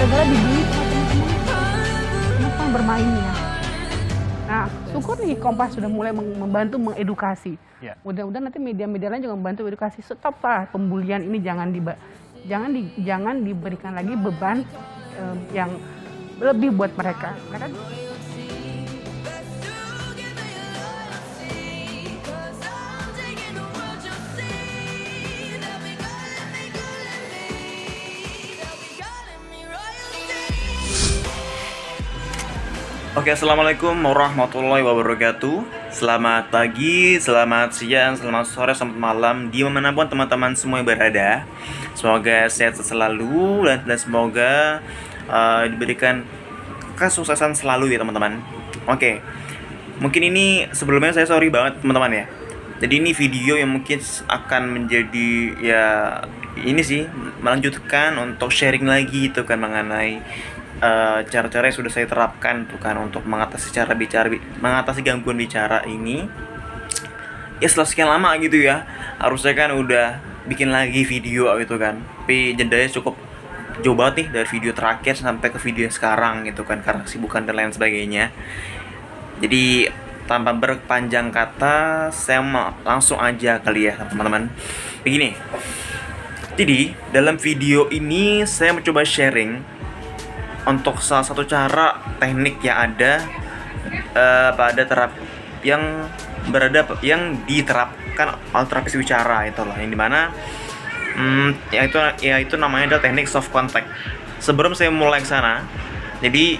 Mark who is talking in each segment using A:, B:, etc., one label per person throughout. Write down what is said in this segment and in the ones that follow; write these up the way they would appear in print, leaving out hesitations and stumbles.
A: gara-gara dibully sama teman-teman kan bermainnya. Nah, syukur nih Kompas sudah mulai membantu mengedukasi.
B: Ya.
A: Mudah-mudahan nanti media-media lain juga membantu edukasi. Stop lah pembulian ini, jangan diberikan lagi beban yang lebih buat mereka. Mereka
B: Oke, assalamualaikum warahmatullahi wabarakatuh. Selamat pagi, selamat siang, selamat sore, selamat malam di manapun teman-teman semua yang berada. Semoga sehat selalu dan semoga diberikan kesuksesan selalu ya teman-teman. Oke, mungkin ini sebelumnya saya sorry banget teman-teman ya. Jadi ini video yang mungkin akan menjadi ya ini sih melanjutkan untuk sharing lagi itu kan mengenai cara-cara yang sudah saya terapkan tuh kan untuk mengatasi mengatasi gangguan bicara ini. Ya setelah sekian lama gitu ya, harusnya kan udah bikin lagi video gitu kan. Tapi jedanya cukup jauh banget nih dari video terakhir sampai ke video sekarang gitu kan karena kesibukan dan lain sebagainya. Jadi tanpa berpanjang kata, saya langsung aja kali ya teman-teman. Begini. Jadi dalam video ini saya mencoba sharing untuk salah satu cara teknik yang ada pada yang diterapkan oleh terapis bicara itu loh, yang dimana itu namanya adalah teknik soft contact. Sebelum saya mulai ke sana, jadi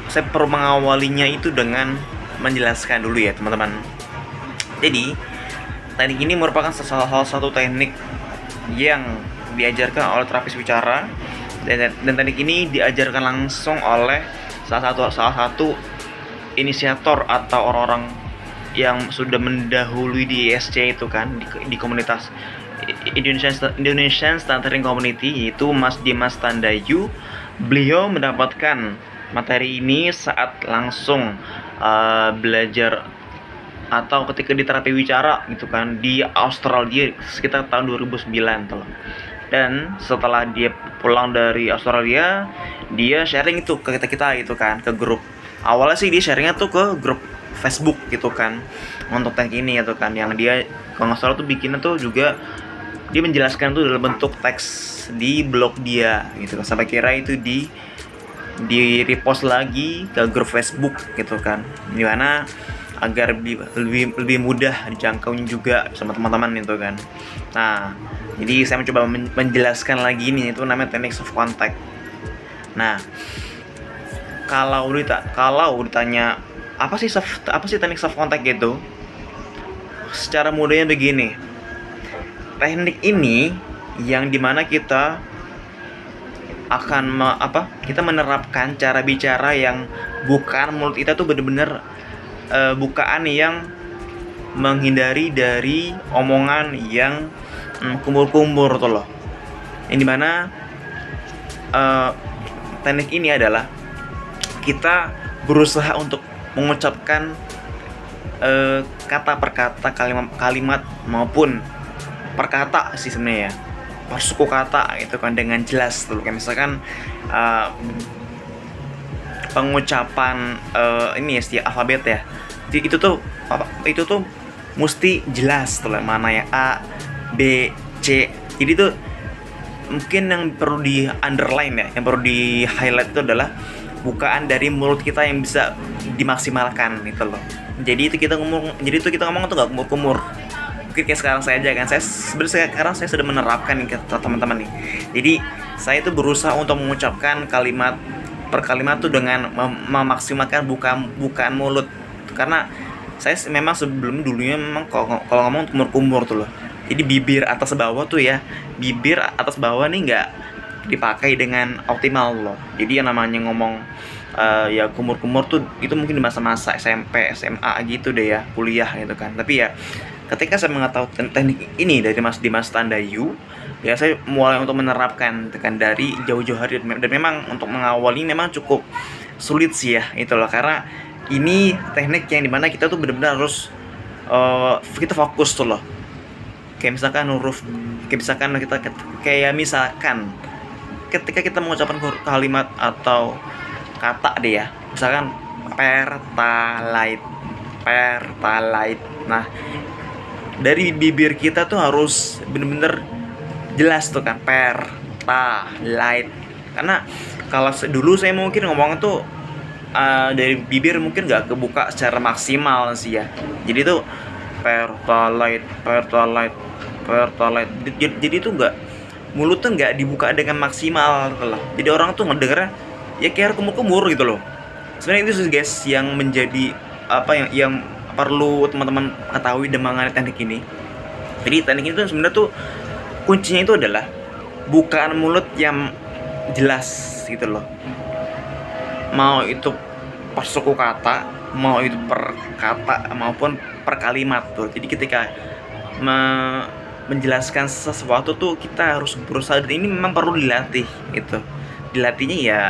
B: saya perlu mengawalinya itu dengan menjelaskan dulu ya teman-teman. Jadi teknik ini merupakan salah satu teknik yang diajarkan oleh terapis bicara. Dan teknik ini diajarkan langsung oleh salah satu inisiator atau orang-orang yang sudah mendahului di ISC itu kan di komunitas Indonesian Stuttering Community, yaitu Mas Dimas Tandayu. Beliau mendapatkan materi ini saat langsung belajar atau ketika di terapi bicara gitu kan di Australia sekitar tahun 2009 tuh. Dan setelah dia pulang dari Australia, dia sharing itu ke kita gitu kan, ke grup. Awalnya sih dia sharingnya tuh ke grup Facebook gitu kan, untuk teknik ini gitu kan, yang dia kalau nggak salah tuh bikinnya tuh juga dia menjelaskan tuh dalam bentuk teks di blog dia gitu kan, sampai kira itu di repost lagi ke grup Facebook gitu kan, dimana agar lebih mudah dijangkaunya juga sama teman-teman itu kan. Nah, jadi saya mencoba menjelaskan lagi ini, itu namanya teknik soft contact. Nah, kalau ditanya apa sih teknik soft contact gitu? Secara mudahnya begini. Teknik ini yang dimana kita akan kita menerapkan cara bicara yang bukan mulut kita tuh bener-bener bukaan yang menghindari dari omongan yang kumur-kumur tuh loh. Yang dimana teknik ini adalah kita berusaha untuk mengucapkan kata per kata, kalimat maupun per kata sih sebenarnya ya, per suku kata itu kan dengan jelas tuh. Kayak misalkan pengucapan ini ya alfabet ya, itu tuh mesti jelas tuh mana ya A, B, C. Jadi tuh mungkin yang perlu di underline ya, yang perlu di highlight itu adalah bukaan dari mulut kita yang bisa dimaksimalkan gitu loh. Jadi itu kita ngomong tuh gak kumur-kumur. Mungkin kayak sekarang saya aja kan, sekarang saya sudah menerapkan nih ke teman-teman nih. Jadi saya tuh berusaha untuk mengucapkan kalimat per kalimat tuh dengan memaksimalkan bukaan mulut, karena saya memang dulunya memang kalau ngomong kumur-kumur tuh loh. Jadi bibir atas bawah tuh ya, bibir atas bawah nih nggak dipakai dengan optimal loh. Jadi yang namanya ngomong ya kumur-kumur tuh itu mungkin di masa-masa SMP, SMA gitu deh ya, kuliah gitu kan. Tapi ya ketika saya mengetahui teknik ini dari Mas Dimas Tandayu, ya saya mulai untuk menerapkan tekan dari jauh-jauh hari, dan memang untuk mengawali memang cukup sulit sih ya itu loh, karena ini teknik yang dimana kita tuh benar-benar harus kita fokus tuh loh. Kayak misalkan huruf, kayak misalkan ketika kita mengucapkan kalimat atau kata deh ya, misalkan pertalite, pertalite. Nah, dari bibir kita tuh harus bener-bener jelas tuh kan, pertalite. Karena kalau dulu saya mungkin ngomong tuh dari bibir mungkin nggak kebuka secara maksimal sih ya. Jadi tuh pertalite, pertalite, pertalite. Jadi tuh nggak, mulut tuh nggak dibuka dengan maksimal gitu loh. Jadi orang tuh ngedengernya ya kayak kumur-kumur gitu loh. Sebenarnya itu sih guys yang menjadi apa yang perlu teman-teman ketahui dengan teknik ini. Jadi teknik itu sebenarnya tuh kuncinya itu adalah bukaan mulut yang jelas gitu loh. Mau itu per suku kata, mau itu per kata maupun per kalimat tuh. Jadi ketika menjelaskan sesuatu tuh kita harus berusaha, dan ini memang perlu dilatih gitu. Dilatihnya ya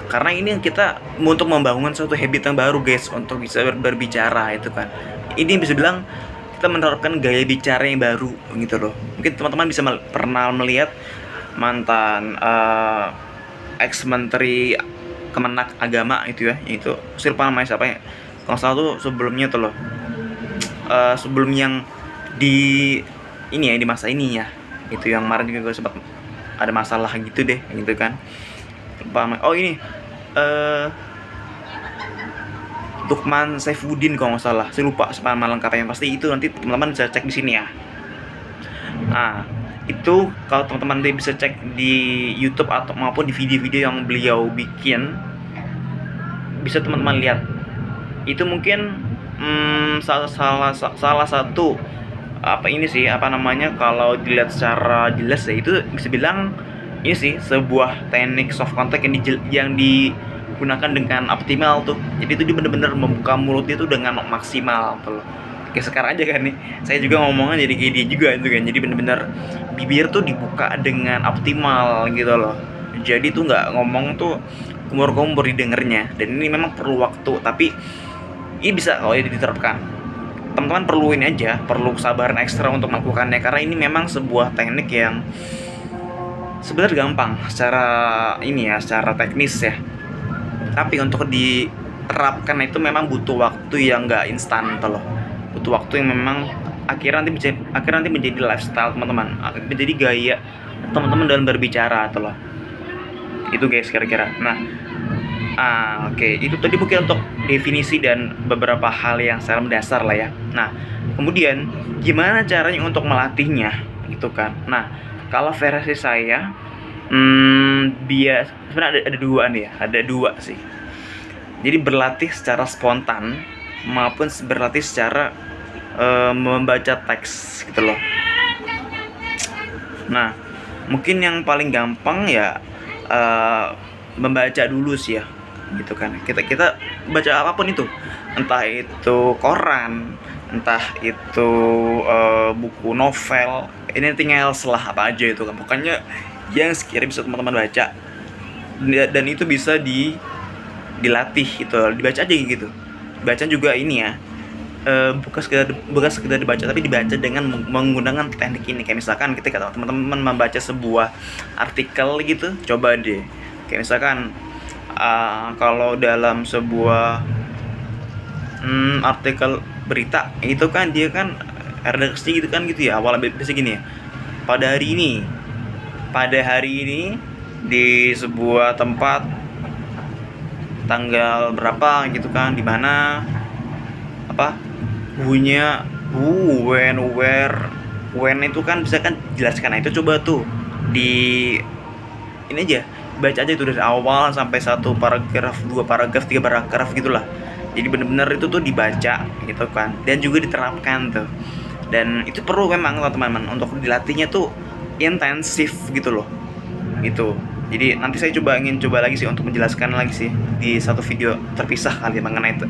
B: karena ini kita untuk membangun suatu habit yang baru guys, untuk bisa berbicara itu kan. Ini bisa bilang kita menerapkan gaya bicara yang baru gitu loh. Mungkin teman-teman bisa pernah melihat mantan ex menteri Kemenak Agama itu ya, itu siapa namanya, siapa ya, kalau salah tuh sebelumnya tuh loh, sebelum yang di ini ya, di masa ini ya, itu yang kemarin juga sempat ada masalah gitu deh gitu kan. Oh ini Lukman Saifuddin kalau nggak salah, saya lupa nama lengkapnya, pasti itu nanti teman-teman bisa cek di sini ya. Nah itu kalau teman-teman bisa cek di YouTube atau maupun di video-video yang beliau bikin, bisa teman-teman lihat. Itu mungkin salah satu apa ini sih, apa namanya, kalau dilihat secara jelas ya itu bisa bilang ini sih sebuah teknik soft contact yang digunakan dengan optimal tuh. Jadi itu dia bener-bener membuka mulutnya tuh dengan maksimal tuh loh. Kayak sekarang aja kan nih, saya juga ngomongnya jadi kayak dia juga itu kan. Jadi bener-bener bibir tuh dibuka dengan optimal gitu loh. Jadi tuh nggak ngomong tuh kumur-kumur didengernya. Dan ini memang perlu waktu, tapi ini bisa kalau diterapkan. Teman-teman perlu ini aja, perlu kesabaran ekstra untuk melakukannya, karena ini memang sebuah teknik yang sebenarnya gampang secara ini ya, secara teknis ya. Tapi untuk diterapkan itu memang butuh waktu yang nggak instan tuh loh. Butuh waktu yang memang akhirnya nanti menjadi lifestyle teman-teman, menjadi gaya teman-teman dalam berbicara tuh loh. Itu guys kira-kira. Nah, oke. Itu tadi mungkin untuk definisi dan beberapa hal yang secara mendasar lah ya. Nah, kemudian gimana caranya untuk melatihnya gitu kan. Nah, kalau versi saya sebenarnya ada dua nih ya, ada dua sih. Jadi berlatih secara spontan maupun berlatih secara membaca teks gitu loh. Nah, mungkin yang paling gampang ya membaca dulu sih ya, gitu kan. Kita baca apapun itu, entah itu koran, entah itu buku novel, anything else lah, apa aja itu kan. Pokoknya yang sekiranya bisa teman-teman baca, dan itu bisa dilatih gitu, dibaca aja gitu. Baca juga ini ya, bukan sekedar dibaca, tapi dibaca dengan menggunakan teknik ini. Kayak misalkan ketika teman-teman membaca sebuah artikel gitu, coba deh kayak misalkan kalau dalam sebuah artikel berita itu kan dia kan redaksi gitu kan gitu ya, awalnya biasa gini ya, pada hari ini di sebuah tempat tanggal berapa gitu kan, di mana apa bunyinya when itu kan bisa kan jelaskan. Nah itu coba tuh di ini aja, baca aja itu dari awal sampai 1 paragraf, 2 paragraf, 3 paragraf gitulah. Jadi benar-benar itu tuh dibaca gitu kan, dan juga diterapkan tuh. Dan itu perlu memang teman-teman untuk dilatihnya tuh intensif gitu loh gitu. Jadi nanti saya ingin coba lagi sih untuk menjelaskan lagi sih di satu video terpisah kali mengenai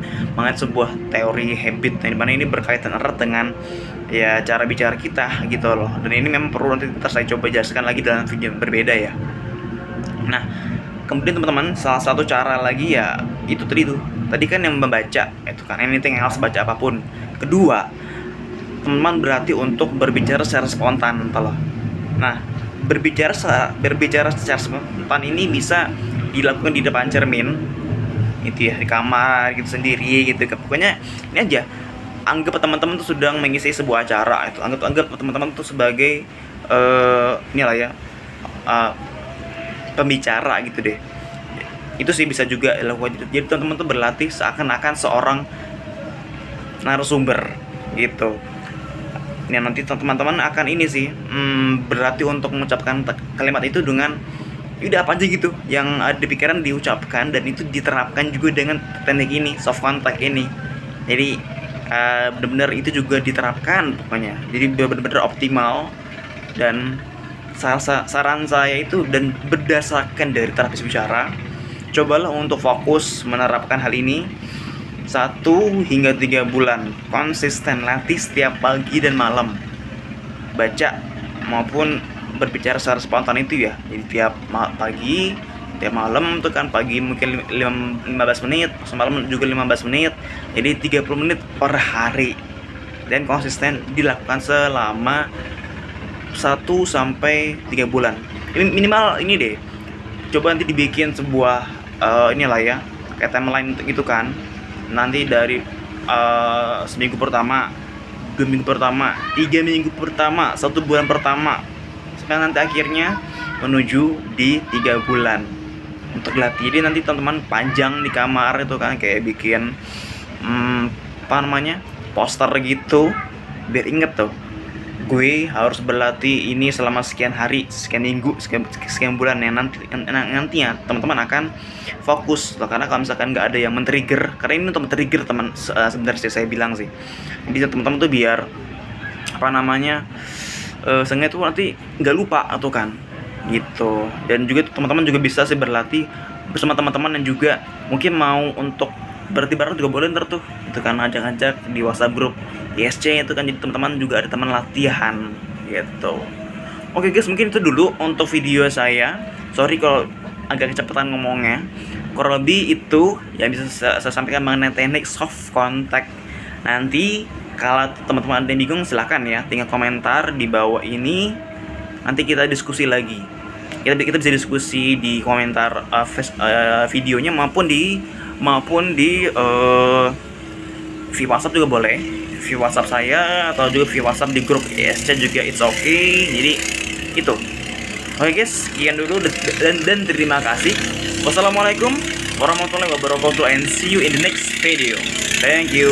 B: sebuah teori habit, yang dimana ini berkaitan erat dengan ya cara bicara kita gitu loh. Dan ini memang perlu nanti saya coba jelaskan lagi dalam video yang berbeda ya. Nah, kemudian teman-teman, salah satu cara lagi ya itu tadi kan yang membaca itu kan, anything else, baca apapun. Kedua, teman-teman berarti untuk berbicara secara spontan loh. Nah, berbicara secara spontan ini bisa dilakukan di depan cermin itu ya, di kamar gitu sendiri gitu. Pokoknya ini aja, anggap teman-teman tuh sedang mengisi sebuah acara itu, anggap teman-teman tuh sebagai inilah ya, pembicara gitu deh. Itu sih bisa juga dilakukan. Jadi teman-teman tuh berlatih seakan-akan seorang narasumber gitu. Nah, nanti teman-teman akan ini sih berlatih untuk mengucapkan kalimat itu dengan udah apa aja gitu yang ada di pikiran diucapkan, dan itu diterapkan juga dengan teknik ini, soft contact ini. Jadi benar-benar itu juga diterapkan pokoknya. Jadi benar-benar optimal. Dan saran saya itu, dan berdasarkan dari terapis bicara, cobalah untuk fokus menerapkan hal ini 1 hingga 3 bulan, konsisten latih setiap pagi dan malam, baca maupun berbicara secara spontan itu ya. Jadi tiap pagi, tiap malam tuh kan, pagi mungkin 15 menit, semalam juga 15 menit, jadi 30 menit per hari, dan konsisten dilakukan selama 1 sampai 3 bulan. Ini minimal ini deh, coba nanti dibikin sebuah inilah ya, kayak timeline gitu kan. Nanti dari seminggu pertama, 2 minggu pertama, 3 minggu pertama, 1 bulan pertama, sampai nanti akhirnya menuju di 3 bulan untuk latih. Jadi nanti teman-teman panjang di kamar itu kan, kayak bikin apa namanya, poster gitu, biar inget tuh, gue harus berlatih ini selama sekian hari, sekian minggu, sekian bulan. Yang nantinya teman-teman akan fokus loh. Karena kalau misalkan nggak ada yang men-trigger, karena ini untuk men-trigger teman, sebenarnya saya bilang sih, jadi teman-teman tuh biar apa namanya, seenggaknya tuh nanti nggak lupa atau kan gitu. Dan juga teman-teman juga bisa sih berlatih bersama teman-teman, dan juga mungkin mau untuk berarti bareng juga boleh ntar tuh itu kan, ajak-ajak di WhatsApp grup ISC itu kan, jadi teman-teman juga ada teman latihan gitu. Oke guys, mungkin itu dulu untuk video saya. Sorry kalau agak kecepatan ngomongnya. Kurang lebih itu yang bisa saya sampaikan mengenai teknik soft contact. Nanti kalau teman-teman ada yang bingung, silahkan ya, tinggal komentar di bawah ini, nanti kita diskusi lagi. Kita bisa diskusi di komentar videonya, maupun di via WhatsApp juga boleh, via WhatsApp saya, atau juga via WhatsApp di grup ISC juga, it's okay. Jadi itu. Oke guys, sekian dulu, dan terima kasih. Wassalamualaikum warahmatullahi wabarakatuh, and see you in the next video. Thank you.